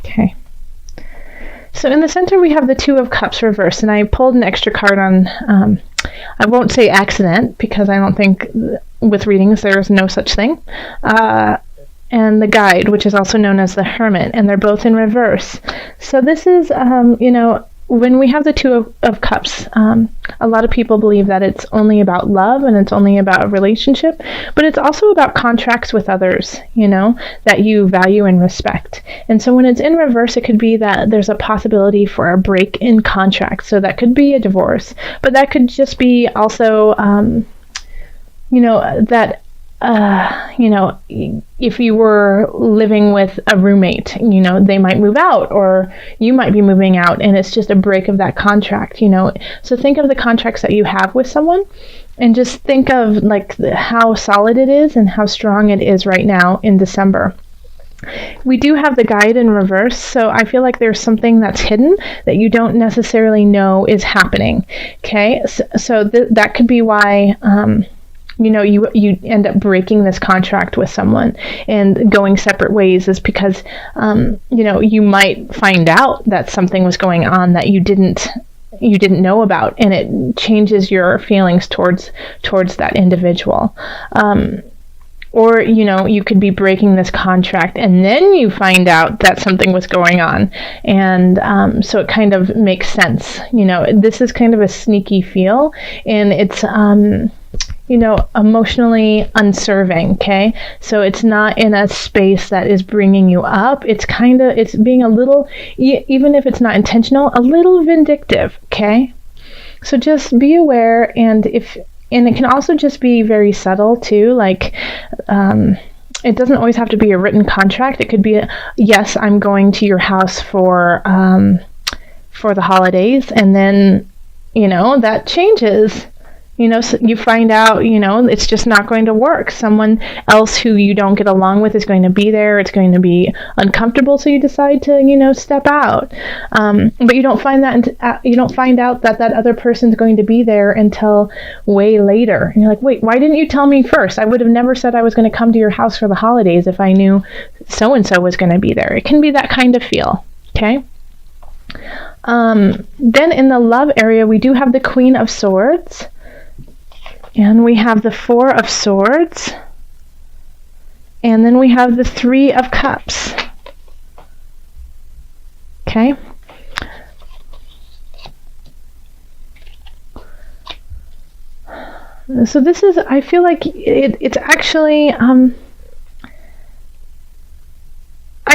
Okay. So in the center we have the Two of Cups reversed, and I pulled an extra card on, I won't say accident, because I don't think with readings there's no such thing, and the Guide, which is also known as the Hermit, and they're both in reverse. So this is, when we have the Two of Cups, a lot of people believe that it's only about love and it's only about a relationship, but it's also about contracts with others, that you value and respect. And so when it's in reverse, it could be that there's a possibility for a break in contract. So that could be a divorce, but that could just be also, if you were living with a roommate, they might move out, or you might be moving out, and it's just a break of that contract, So think of the contracts that you have with someone, and just think of how solid it is and how strong it is right now in December. We do have the Guide in reverse, so I feel like there's something that's hidden that you don't necessarily know is happening. Okay, so that could be why you end up breaking this contract with someone and going separate ways, is because you might find out that something was going on that you didn't know about, and it changes your feelings towards that individual. Or, you could be breaking this contract and then you find out that something was going on. And so it kind of makes sense. This is kind of a sneaky feel, and it's, emotionally unserving, okay? So it's not in a space that is bringing you up. It's being a little, even if it's not intentional, a little vindictive, okay? So just be aware, and it can also just be very subtle too, it doesn't always have to be a written contract. It could be, yes, I'm going to your house for the holidays, and then, that changes. So you find out, it's just not going to work. Someone else who you don't get along with is going to be there. It's going to be uncomfortable, so you decide to, step out. But you don't find out that other person's going to be there until way later. And you're like, wait, why didn't you tell me first? I would have never said I was going to come to your house for the holidays if I knew so-and-so was going to be there. It can be that kind of feel, okay? Then in the love area, we do have the Queen of Swords. And we have the Four of Swords. And then we have the Three of Cups. Okay? So this is, I feel like it's actually, I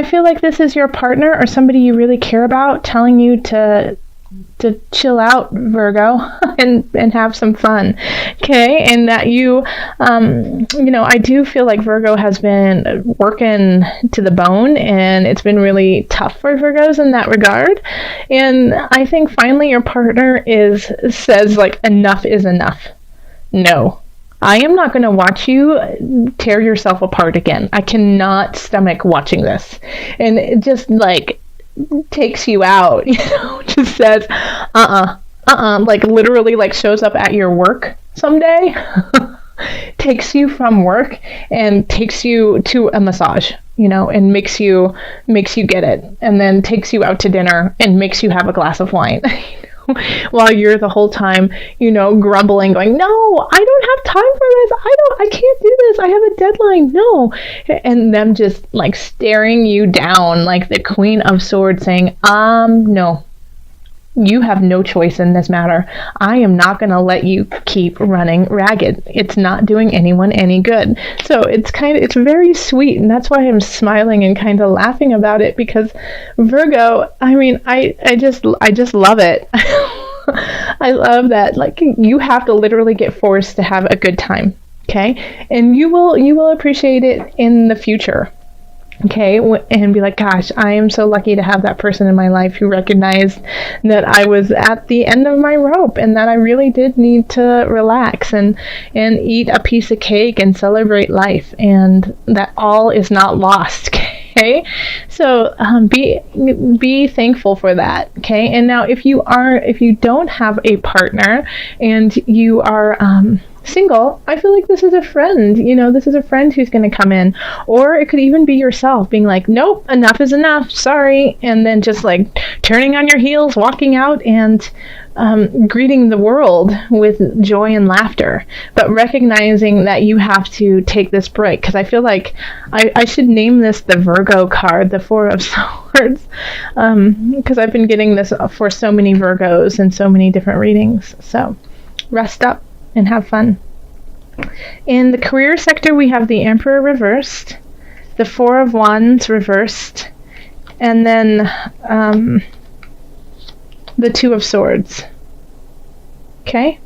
feel like this is your partner or somebody you really care about telling you to chill out, Virgo, and have some fun, okay? And that I do feel like Virgo has been working to the bone, and it's been really tough for Virgos in that regard. And I think finally your partner says enough is enough. No, I am not going to watch you tear yourself apart again. I cannot stomach watching this. And it just takes you out, just says, literally shows up at your work someday, takes you from work and takes you to a massage, and makes you get it, and then takes you out to dinner and makes you have a glass of wine. While you're the whole time, grumbling, going, no, I don't have time for this. I can't do this. I have a deadline. No. And them just staring you down like the Queen of Swords, saying, no, you have no choice in this matter. I am not going to let you keep running ragged. It's not doing anyone any good. So it's very sweet. And that's why I'm smiling and kind of laughing about it, because Virgo, I just love it. I love that. You have to literally get forced to have a good time. Okay. And you will appreciate it in the future. Okay, and be like, gosh, I am so lucky to have that person in my life who recognized that I was at the end of my rope, and that I really did need to relax and eat a piece of cake and celebrate life, and that all is not lost. Okay, so be thankful for that. Okay, and now if you don't have a partner and you are single, I feel like this is a friend. This is a friend who's going to come in. Or it could even be yourself being like, nope, enough is enough, sorry. And then just like turning on your heels, walking out and greeting the world with joy and laughter. But recognizing that you have to take this break. Because I feel like I should name this the Virgo card, the Four of Swords. Because I've been getting this for so many Virgos and so many different readings. So rest up and have fun. In the career sector, we have the Emperor reversed, the Four of Wands reversed, and then the Two of Swords. Okay?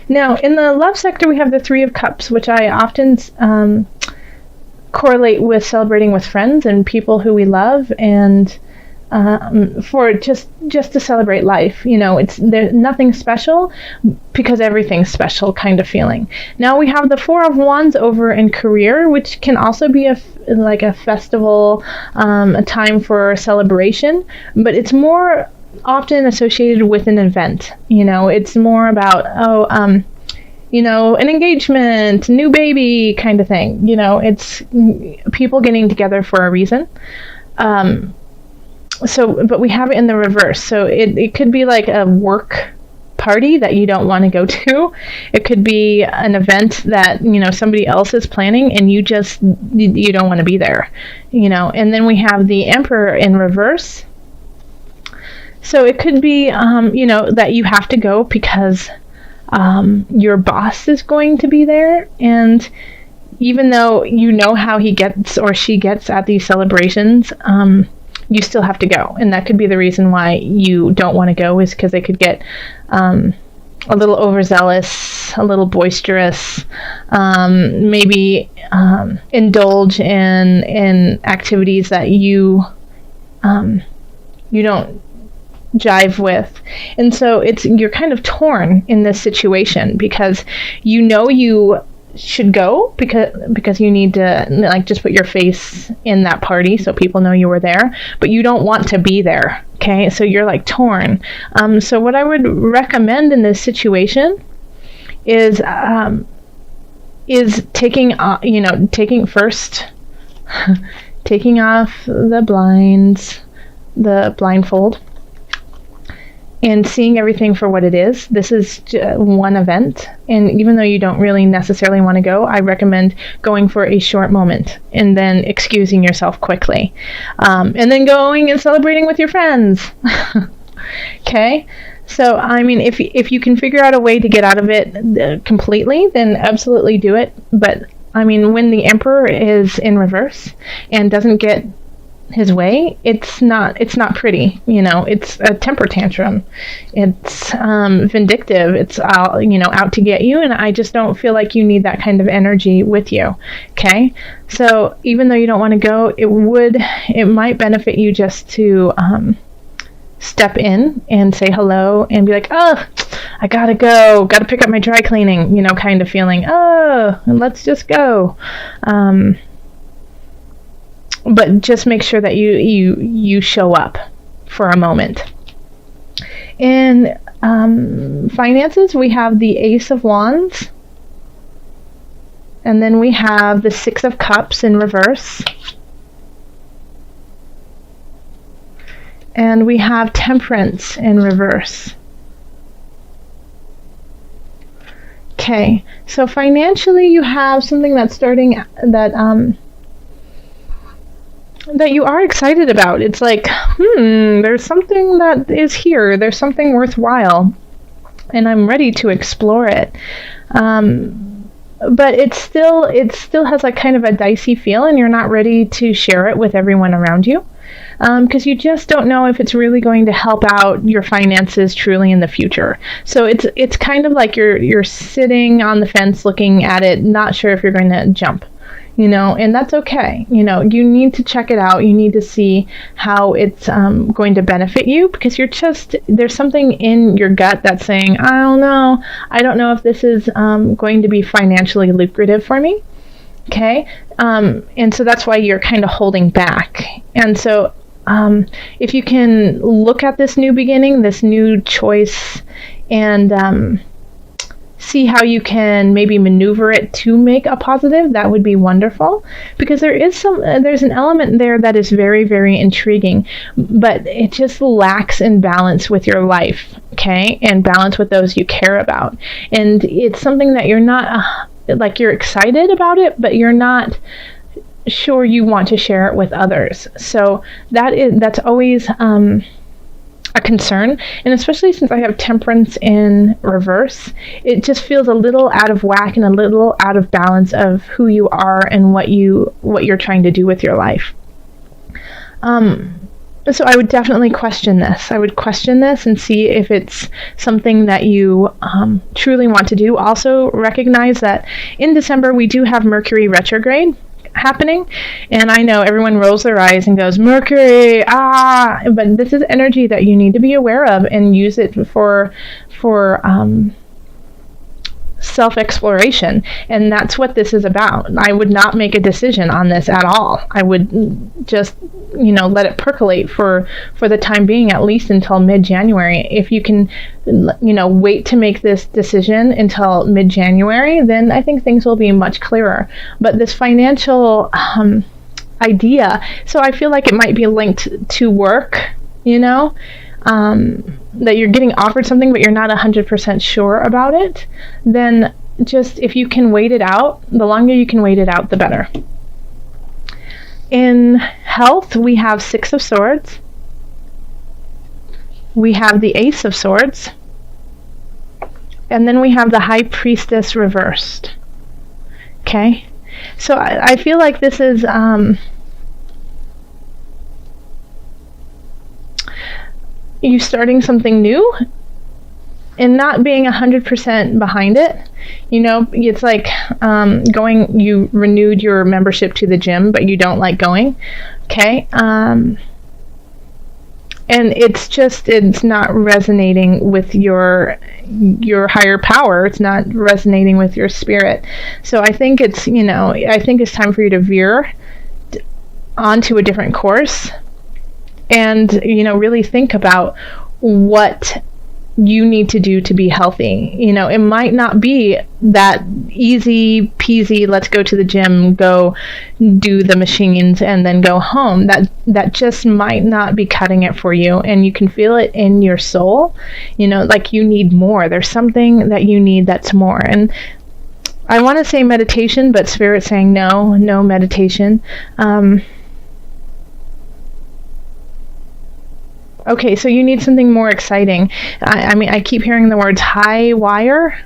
Now, in the love sector, we have the Three of Cups, which I often correlate with celebrating with friends and people who we love, and for just to celebrate life. It's there's nothing special because everything's special kind of feeling. Now we have the Four of Wands over in career, which can also be like a festival, a time for celebration, but it's more often associated with an event. It's more about, an engagement, new baby kind of thing. It's people getting together for a reason. But we have it in the reverse. So it could be like a work party that you don't want to go to. It could be an event that, somebody else is planning and you don't want to be there, And then we have the Emperor in reverse. So it could be, that you have to go because your boss is going to be there. And even though how he gets or she gets at these celebrations, you still have to go. And that could be the reason why you don't want to go, is because they could get a little overzealous, a little boisterous, maybe indulge in activities that you don't jive with. And so you're kind of torn in this situation because you should go because you need to like just put your face in that party so people know you were there, but you don't want to be there. Okay, so you're like torn. So what I would recommend in this situation is taking taking off the blinds, the blindfold, and seeing everything for what it is. This is one event, and even though you don't really necessarily want to go, I recommend going for a short moment and then excusing yourself quickly, and then going and celebrating with your friends. Okay? So, if you can figure out a way to get out of it completely, then absolutely do it. But, when the Emperor is in reverse and doesn't get his way, it's not pretty. It's a temper tantrum. It's vindictive. It's out to get you, and I just don't feel like you need that kind of energy with you. Okay, so even though you don't want to go, it might benefit you just to step in and say hello and be like, oh, I gotta pick up my dry cleaning, kind of feeling, oh, let's just go. But just make sure that you show up for a moment. In finances, we have the Ace of Wands. And then we have the Six of Cups in reverse. And we have Temperance in reverse. Okay, so financially you have something that's starting that you are excited about. It's like, there's something that is here. There's something worthwhile, and I'm ready to explore it. But it still has like kind of a dicey feel, and you're not ready to share it with everyone around you, because you just don't know if it's really going to help out your finances truly in the future. So it's kind of like you're sitting on the fence looking at it, not sure if you're going to jump. And that's okay. You need to check it out. You need to see how it's going to benefit you, because there's something in your gut that's saying, I don't know. I don't know if this is going to be financially lucrative for me. Okay. And so that's why you're kind of holding back. And so if you can look at this new beginning, this new choice, and see how you can maybe maneuver it to make a positive, that would be wonderful, because there's an element there that is very, very intriguing, but it just lacks in balance with your life, okay, and balance with those you care about. And it's something that you're not like, you're excited about it, but you're not sure you want to share it with others. So that's always a concern, and especially since I have Temperance in reverse, it just feels a little out of whack and a little out of balance of who you are and what you're trying to do with your life. So I would definitely question this. I would question this and see if it's something that you truly want to do. Also recognize that in December we do have Mercury retrograde happening, and I know everyone rolls their eyes and goes, Mercury, but this is energy that you need to be aware of and use it for self-exploration, and that's what this is about. I would not make a decision on this at all. I would just let it percolate for the time being, at least until mid-January. If you can wait to make this decision until mid-January, then I think things will be much clearer. But this financial idea, so I feel like it might be linked to work, that you're getting offered something but you're not 100% sure about it, then just, if you can wait it out, the longer you can wait it out, the better. In health, we have Six of Swords, we have the Ace of Swords, and then we have the High Priestess reversed. Okay, so I feel like this is you starting something new and not being 100% behind it. It's like you renewed your membership to the gym, but you don't like going. Okay. And it's not resonating with your higher power. It's not resonating with your spirit. So I think it's time for you to veer onto a different course and really think about what you need to do to be healthy. It might not be that easy peasy, let's go to the gym, go do the machines, and then go home. That just might not be cutting it for you, and you can feel it in your soul, like you need more. There's something that you need that's more. And I want to say meditation, but Spirit's saying no meditation. Okay, so you need something more exciting. I keep hearing the words high wire.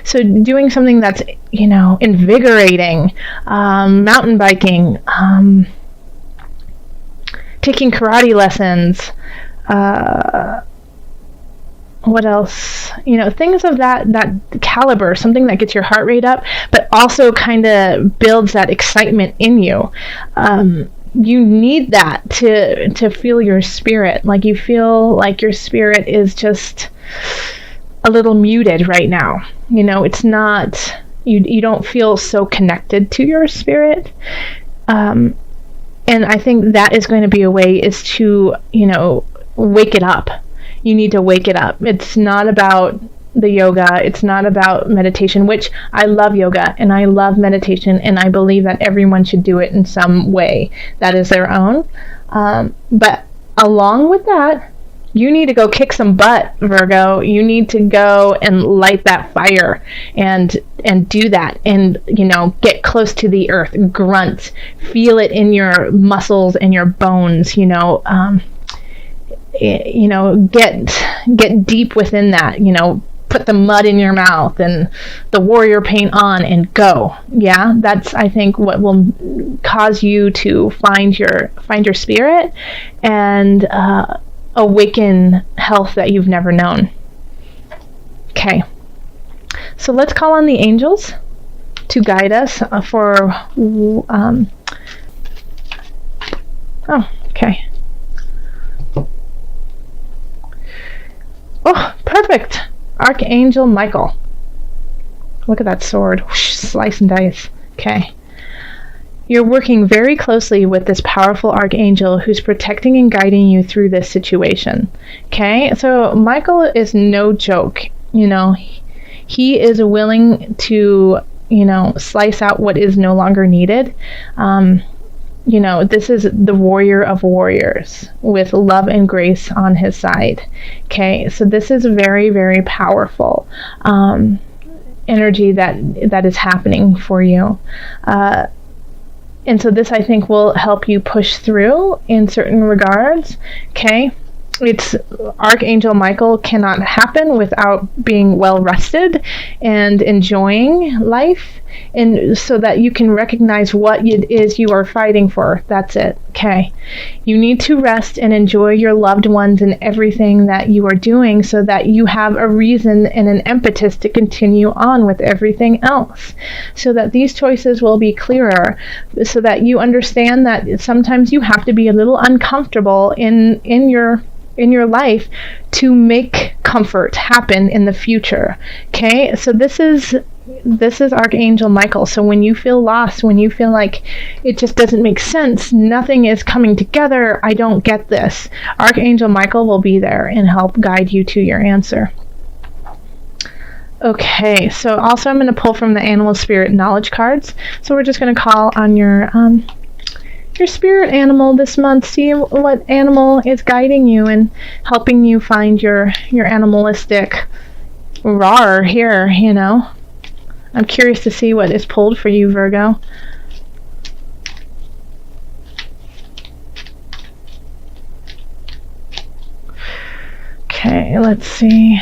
So doing something that's, invigorating, mountain biking, taking karate lessons, what else? Things of that caliber, something that gets your heart rate up, but also kind of builds that excitement in you. You need that to feel your spirit. Like, you feel like your spirit is just a little muted right now. It's not, you don't feel so connected to your spirit. And I think that is going to be a way, is to, wake it up. You need to wake it up. It's not about the yoga. It's not about meditation, which I love yoga and I love meditation, and I believe that everyone should do it in some way that is their own. But along with that, you need to go kick some butt, Virgo. You need to go and light that fire and do that, and get close to the earth, grunt, feel it in your muscles and your bones. Get deep within that. Put the mud in your mouth and the warrior paint on and go. Yeah, that's, I think, what will cause you to find your spirit and awaken health that you've never known. Okay, so let's call on the angels to guide us for okay. Oh, perfect. Archangel Michael. Look at that sword. Whoosh, slice and dice. Okay. You're working very closely with this powerful archangel who's protecting and guiding you through this situation. Okay? So Michael is no joke. He is willing to, slice out what is no longer needed. This is the warrior of warriors with love and grace on his side. Okay, so this is very, very powerful energy that is happening for you. And so this, I think, will help you push through in certain regards. Okay. It's Archangel Michael cannot happen without being well rested and enjoying life, and so that you can recognize what it is you are fighting for. That's it. Okay. You need to rest and enjoy your loved ones and everything that you are doing, so that you have a reason and an impetus to continue on with everything else, so that these choices will be clearer, so that you understand that sometimes you have to be a little uncomfortable in your life to make comfort happen in the future. Okay, so this is Archangel Michael. So when you feel lost, when you feel like it just doesn't make sense, nothing is coming together, I don't get this, Archangel Michael will be there and help guide you to your answer. Okay, so also I'm going to pull from the Animal Spirit Knowledge cards. So we're just going to call on your spirit animal this month. See what animal is guiding you and helping you find your animalistic roar here, I'm curious to see what is pulled for you, Virgo. Okay, let's see.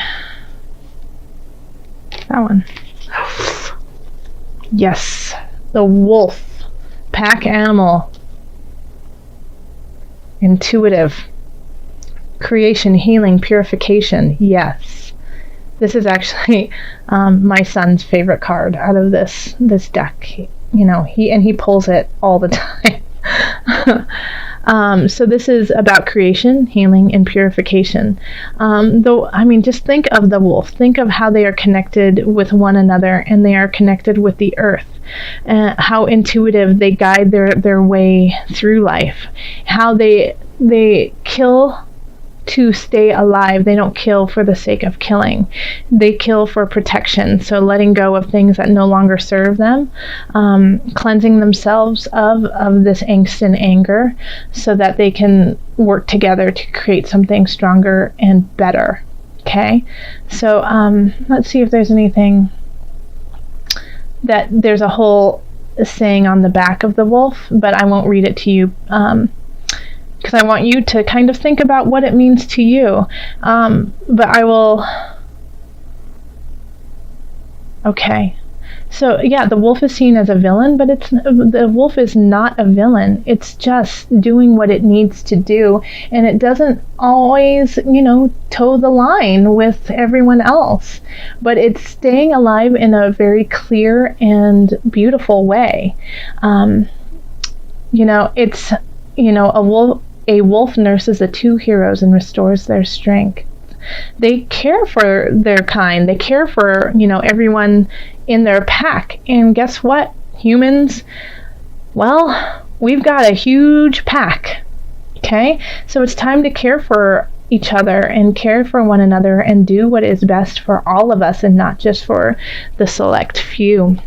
That one. Yes, the wolf, pack animal. Intuitive, creation, healing, purification. Yes, this is actually my son's favorite card out of this deck. He pulls it all the time. So this is about creation, healing, and purification. Just think of the wolf. Think of how they are connected with one another, and they are connected with the earth. How intuitive they guide their way through life. How they kill to stay alive. They don't kill for the sake of killing. They kill for protection. So letting go of things that no longer serve them, cleansing themselves of this angst and anger, so that they can work together to create something stronger and better. Okay, so let's see if there's anything that there's a whole saying on the back of the wolf, but I won't read it to you because I want you to kind of think about what it means to you. But I will. Okay. So yeah, the wolf is seen as a villain, but the wolf is not a villain. It's just doing what it needs to do, and it doesn't always, toe the line with everyone else, but it's staying alive in a very clear and beautiful way. It's a wolf nurses the two heroes and restores their strength. They care for their kind. They care for, everyone in their pack. And guess what, humans? Well, we've got a huge pack. Okay? So it's time to care for each other and care for one another and do what is best for all of us and not just for the select few.